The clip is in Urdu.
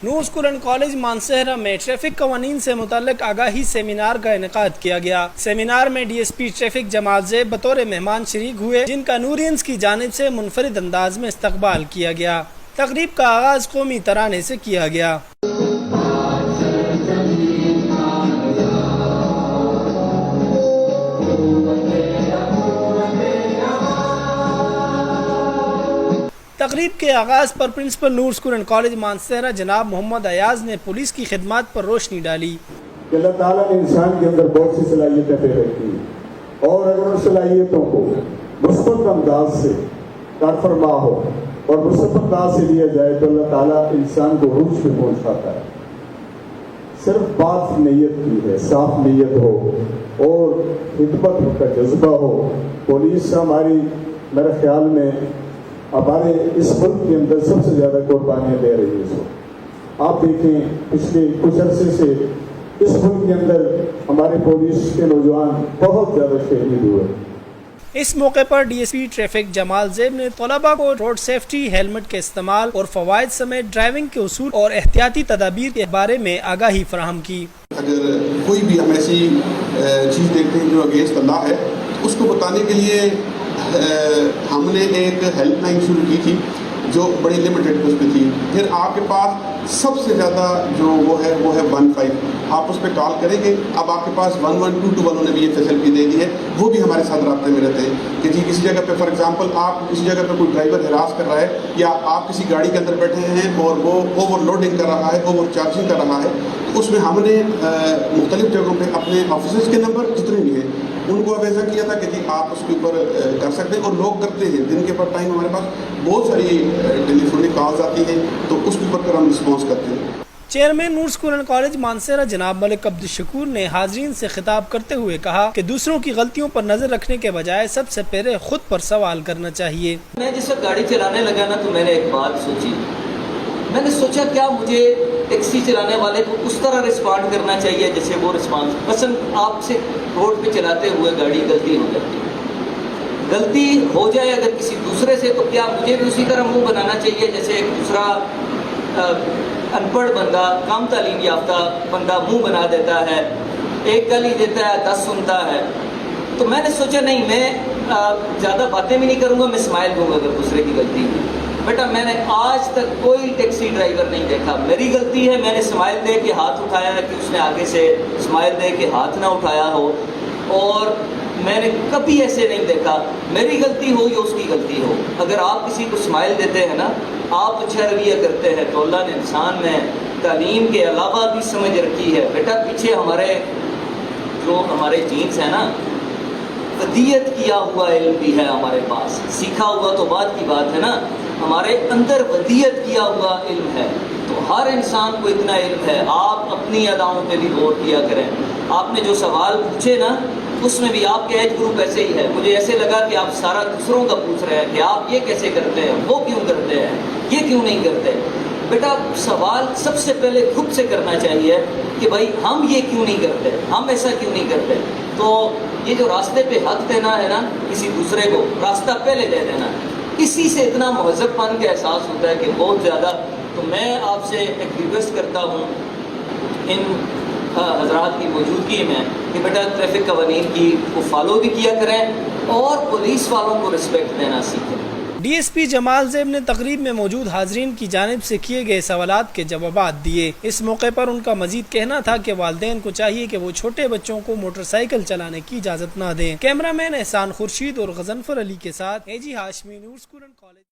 Noor school and college Mansehra میں ٹریفک قوانین سے متعلق آگاہی سیمینار کا انعقاد کیا گیا۔ سیمینار میں ڈی ایس پی ٹریفک جمال زیب بطور مہمان شریک ہوئے، جن کا نورینز کی جانب سے منفرد انداز میں استقبال کیا گیا۔ تقریب کا آغاز قومی ترانے سے کیا گیا۔ تقریب کے آغاز پر principal Noor school and college Mansehra جناب محمد ایاز نے پولیس کی خدمات پر روشنی ڈالی۔ کہ اللہ تعالیٰ نے انسان کے اندر بہت سی صلاحیتیں دے رکھی ہیں، اور اگر ان صلاحیتوں کو مثبت انداز سے کار فرما ہو اور مثبت انداز سے لیا جائے تو اللہ تعالیٰ انسان کو عروج پہ پہنچاتا ہے۔ صرف بات نیت کی ہے، صاف نیت ہو اور خدمت کا جذبہ ہو۔ پولیس ہماری میرے خیال میں ہمارے اس ملک کے اندر سب سے زیادہ قربانیاں دے رہی ہے۔ آپ دیکھیں پچھلے کچھ عرصے سے اس ملک کے اندر ہمارے پولیس کے نوجوان بہت زیادہ شہید ہوئے۔ اس موقع پر ڈی ایس پی ٹریفک جمال زیب نے طلباء کو روڈ سیفٹی، ہیلمٹ کے استعمال اور فوائد سمیت ڈرائیونگ کے اصول اور احتیاطی تدابیر کے بارے میں آگاہی فراہم کی۔ اگر کوئی بھی ہم ایسی چیز دیکھتے ہیں جو اگینسٹ اللہ ہے، اس کو بتانے کے لیے ہم نے ایک ہیلپ لائن شروع کی تھی جو بڑی لمیٹڈ اس پہ تھی۔ پھر آپ کے پاس سب سے زیادہ جو وہ ہے 15، آپ اس پہ کال کریں گے۔ اب آپ کے پاس 11221 والوں نے بھی یہ فیسلٹی دے دی ہے، وہ بھی ہمارے ساتھ رابطے میں رہتے ہیں کہ جی کسی جگہ پہ فار ایگزامپل آپ کسی جگہ پہ کوئی ڈرائیور ہراس کر رہا ہے، یا آپ کسی گاڑی کے اندر بیٹھے ہیں اور وہ اوور لوڈنگ کر رہا ہے، اوور چارجنگ کر رہا ہے، اس میں ہم نے مختلف جگہوں پہ اپنے آفیسز کے نمبر جتنے بھی ہیں ان کو اویزا کیا تھا کہ جی آپ اس کے اوپر کر سکتے ہیں، اور لوگ کرتے ہیں۔ دن کے اوپر ٹائم ہمارے پاس بہت ساری ٹیلی فونک کالز آتی ہیں تو اس کے اوپر ہم رسپانس کرتے ہیں۔ Chairman Noor school and college Mansehra جناب ملک عبدالشکور نے حاضرین سے خطاب کرتے ہوئے کہا کہ دوسروں کی غلطیوں پر نظر رکھنے کے بجائے سب سے پہلے خود پر سوال کرنا چاہیے۔ میں جس وقت گاڑی چلانے لگا نا تو میں نے ایک بات سوچی، میں نے سوچا کیا مجھے ٹیکسی چلانے والے کو اس طرح رسپونڈ کرنا چاہیے جیسے وہ رسپانس، مثلا آپ سے روڈ پہ چلاتے ہوئے گاڑی غلطی ہو جاتی ہے، غلطی ہو جائے اگر کسی دوسرے سے، تو کیا مجھے بھی اسی طرح منہ بنانا چاہیے جیسے ایک دوسرا ان پڑھ بندہ، کم تعلیم یافتہ بندہ منہ بنا دیتا ہے، ایک گالی دیتا ہے 10 سنتا ہے۔ تو میں نے سوچا نہیں، میں زیادہ باتیں بھی نہیں کروں گا، میں اسمائل دوں گا اگر دوسرے کی غلطی ہے۔ بیٹا میں نے آج تک کوئی ٹیکسی ڈرائیور نہیں دیکھا، میری غلطی ہے میں نے اسمائل دے کے ہاتھ اٹھایا ہے کہ اس نے آگے سے اسمائل دے کے ہاتھ نہ اٹھایا ہو، اور میں نے کبھی ایسے نہیں دیکھا میری غلطی ہو یا اس کی غلطی ہو۔ اگر آپ کسی کو اسمائل دیتے ہیں نا، آپ اچھا رویہ کرتے ہیں، تو اللہ نے انسان میں تعلیم کے علاوہ بھی سمجھ رکھی ہے۔ بیٹا پیچھے ہمارے جینس ہیں نا، ودیت کیا ہوا علم بھی ہے ہمارے پاس، سیکھا ہوا تو بعد کی بات ہے نا، ہمارے اندر ودیت کیا ہوا علم ہے۔ تو ہر انسان کو اتنا علم ہے، آپ اپنی اداؤں پہ بھی غور کیا کریں۔ آپ نے جو سوال پوچھے نا اس میں بھی آپ کے ایج گروپ ایسے ہی ہے، مجھے ایسے لگا کہ آپ سارا دوسروں کا پوچھ رہے ہیں کہ آپ یہ کیسے کرتے ہیں، وہ کیوں کرتے ہیں، یہ کیوں نہیں کرتے۔ بیٹا سوال سب سے پہلے خود سے کرنا چاہیے کہ بھائی ہم یہ کیوں نہیں کرتے، ہم ایسا کیوں نہیں کرتے۔ تو یہ جو راستے پہ حق دینا ہے نا کسی دوسرے کو، راستہ پہلے دے دینا، اسی سے اتنا مہذب پن کا احساس ہوتا ہے کہ بہت زیادہ۔ تو میں آپ سے ایک ریکویسٹ کرتا ہوں ان حضرات کی موجودگی میں کہ بیٹا ٹریفک قوانین کی کو فالو بھی کیا کریں اور پولیس والوں کو رسپیکٹ دینا سیکھیں۔ ڈی ایس پی جمال زیب نے تقریب میں موجود حاضرین کی جانب سے کیے گئے سوالات کے جوابات دیے۔ اس موقع پر ان کا مزید کہنا تھا کہ والدین کو چاہیے کہ وہ چھوٹے بچوں کو موٹر سائیکل چلانے کی اجازت نہ دیں۔ کیمرہ مین احسان خورشید اور غضنفر علی کے ساتھ اے جی ہاشمی، نور اسکول اینڈ کالج۔